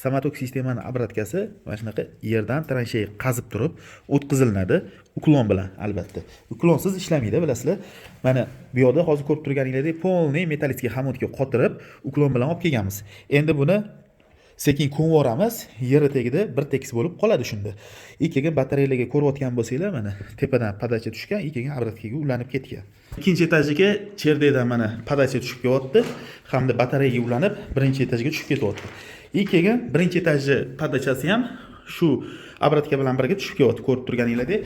Samatok sistemani obratkasi mana shunaqa yerdan transheya qazib turib o'tkazilinadi. Uklon bilan albatta. Uklonsiz ishlamaydi, bilasizlar. Mana bu yerda hozir ko'rib turganingizdek polniy metallический xamotka qotirib uklon bilan olib kelganmiz. Endi buni sekin ko'mvoramiz, yeri tagida bir tekis bo'lib qoladi shunda. Ikkiga batareyalarga ko'rayotgan bo'lsanglar, mana tepadan podacha tushgan, ikkiga obratkaga ulanib ketgan. Ikkinchi etajga cherdaydan mana podacha tushib kelyapti, hamda batareyaga ulanib birinchi etajga tushib ketyapti. Ikkiga birinchi etajni podachasi ham shu obratka bilan birga tushib kelyapti. Ko'rib turganingizdek,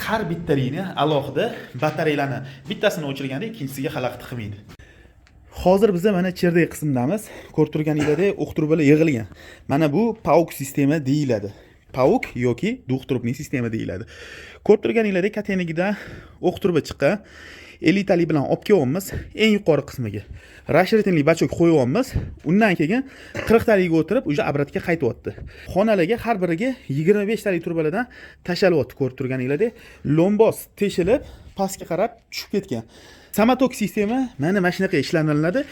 har bitta liniya alohida batareyalarni bittasini o'chirganda ikkinchisiga xalaqit qilmaydi. Hozir biz mana cherday qismdamiz. Ko'rib turganingizdek, o'qturbalar yig'ilgan. Mana bu PAUK sistema deyiladi. PAUK yoki duxturubniy sistema deyiladi. Ko'rib turganingizdek, katenigidan o'qturba chiqqan. 50 talik bilan olib kelyapmiz eng yuqori qismiga. Расширительный bachok qo'yyapmiz. Undan keyin 40 talikga o'tirib, uje obratga qaytyapti. Xonalarga har biriga 25 talik turbalardan tashalyapti. Ko'rib turganingizdek, lombos teshilib, pastga qarab tushib ketgan. Samatok sistema mana shunaqa ishlaniladi.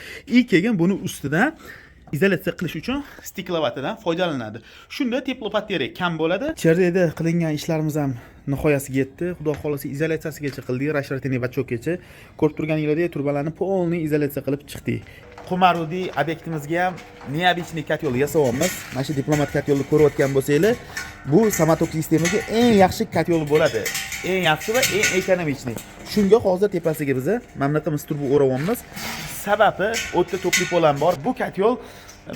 Keyin buni ustidan izolyatsiya qilish uchun stiklovatadan foydalanadi. Shunda teplopoteriya kam bo'ladi. Cherdayda qilingan ishlarimiz ham nihoyasiga yetdi. Xudo xolasa izolyatsiyasigacha qildik, расширительный bachokgacha. Ko'rib turganingizdek, turbalarni polniy izolyatsiya qilib chiqdik. Qumarudiy obyektimizga ham neobычный katyol yasayapmiz. Mana shu diplomat katyolni ko'rayotgan bo'lsanglar, bu Samatok sistemaga eng yaxshi katyol bo'ladi. Eng yaxshi va eng ekonomichniy. Shunga hozir tepasiga biz mana bunaqa misturbu o'rayapmiz. Sababi o'tda to'pli polan bor. Bu katyol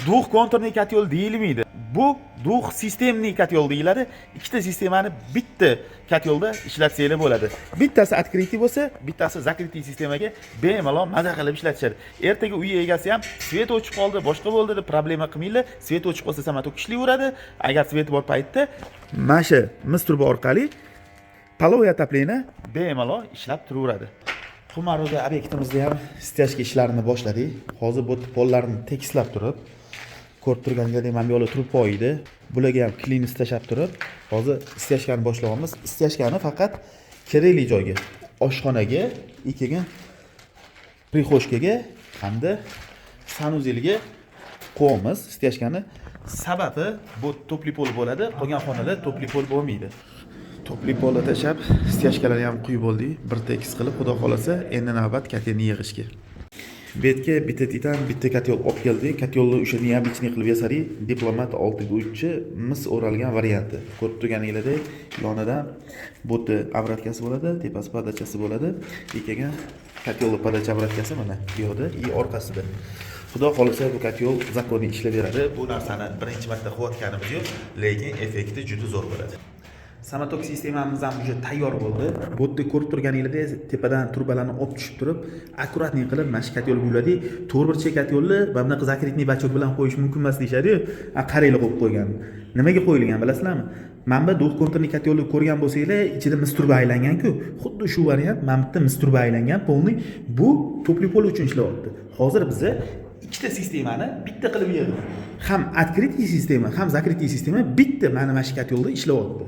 duh konturniy katyol deyilmaydi. Bu duh sistemniy katyol deyiladi. Ikkita sistemani bitta katyolda ishlatsanglar bo'ladi. Bittasi открытый bo'lsa, bittasi закрытый sistemaga bemalol maza qilib ishlatishadi. Ertaga uy egasi ham svet o'chib qoldi, boshqa bo'ldi deb problema qilmanglar. Svet o'chib qolsa Samatok ishlayveradi. Agar svet bor paytda mana shu misturba orqali Paloy ataplini bemalol ishlab turaveradi. Xumaruda obyektimizda ham stяжка ishlarini boshladik. Hozir bu pollarni tekislab turib, ko'rib turganingizdek, mana bu yo'lda turib qo'ydi. Bularga ham klin istashab turib, hozir stяжкani boshlayapmiz. Stяжкani faqat kerakli joyga, oshxonaga, ikkiga prixoshkaga hamda sanuzelga qo'yamiz stяжкani. Sababi bu to'pli pol bo'ladi, qolgan xonalar to'pli pol bo'lmaydi. To'pli polni tashab, stяжкаlarni ham quyib oldik. Bir tekis qilib, xudo xolasa, endi navbat katyolni yig'ishga. Betga bitta titan, bitta katyol olib keldik. Katyolni o'sha neobычный qilib yasadik. Diplomat 6 mis o'ralgan varianti. Ko'rib turganingizdek, yonidan bo'tni obratkasi bo'ladi, tepasi podachasi bo'ladi. Ikkiga katyolni podacha obratkasi mana bu yerda, orqasida. Xudo xolasa bu katyol zakonni ishlayveradi. Bu narsani birinchi marta qilayotganimiz yo'q, lekin effekti juda zo'r bo'ladi. Samatok sistemamiz ham уже tayyor bo'ldi. Bu yerda ko'rib turganingizdek, tepadan turbalarni olib tushib turib, akkuratniy qilib mana shu katyolga uladik. To'rtburchak katyolni mana bunaqa zakritniy bachok bilan qo'yish mumkin emas deyshadi-yu. Qaranglar qo'yib qo'ygan. Nimaga qo'yilgan bilasizlarmi? Mana bu duh konturniy katyolni ko'rgan bo'lsanglar, ichida misturba aylangan-ku. Xuddi shu variant mana bu yerda misturba aylangan polniy. Bu to'pli pol uchun ishlayapti. Hozir biz ikkita sistemani bitta qilib yig'dik. Ham открытый sistema, ham закрытый sistema bitta mana shu katyolda ishlayapti.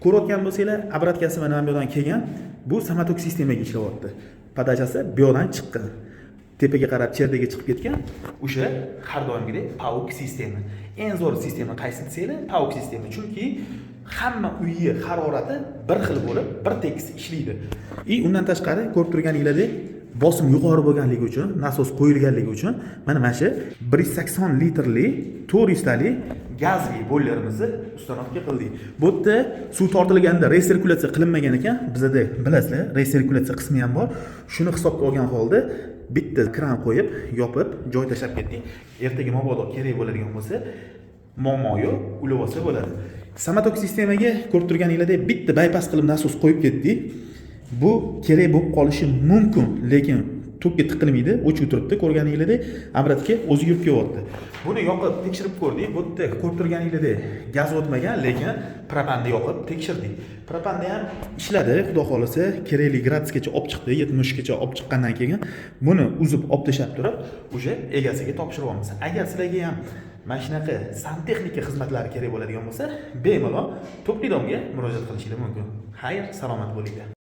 Ko'rayotgan bo'lsanglar, obratkasi mana bu yerdan kelgan, bu Samatok sistemaga ishlayapti. Podachasi bu yerdan chiqqan. Tepaga qarab cherdayga chiqib ketgan. O'sha har doimgidek PAUK sistema. Eng zo'r sistema qaysi desanglar, PAUK sistema. Chunki hamma uyga harorati bir xil bo'lib, bir tekis ishlaydi. Undan tashqari ko'rib turganingizdek, bosim yuqori bo'lganligi uchun, nasos qo'yilganligi uchun mana shu 180 litrli 400 talik gazli boylerimizni ustanovka qildik. Bu yerda suv tortilganda resirkulyatsiya qilinmagan ekan. Bizda bilasizlar, resirkulyatsiya qismi ham bor. Shuni hisobga olgan holda bitta kran qo'yib, yopib, joy tashlab ketdik. Ertaga mabodo kerak bo'ladigan bo'lsa, muammo yo'q, ulab olsa bo'ladi. Samatok sistemaga ko'rib turganingizdek, bitta bypass qilib nasos qo'yib ketdik. Bu kerak bo'lib qolishi mumkin, lekin to'kka tiqilmaydi, o'chib turibdi. Ko'rganingizdek, obratga o'zi yurib kelyapti. Buni yoqib tekshirib ko'rdik. Bu yerda ko'rib turganingizdek, gaz o'tmagan, lekin propanni yoqib tekshirdik. Propanda ham ishladi, xudo xolasa, kerakli gradusgacha olib chiqdi, 70 gacha olib chiqqandan keyin buni uzib olib tashab turib, o'sha egasiga topshiryapmiz. Agar sizlarga ham mana shunaqa santexnika xizmatlari kerak bo'ladigan bo'lsa, bemalol To'plidomga murojaat qilishingiz mumkin. Xayr, salomat bo'linglar.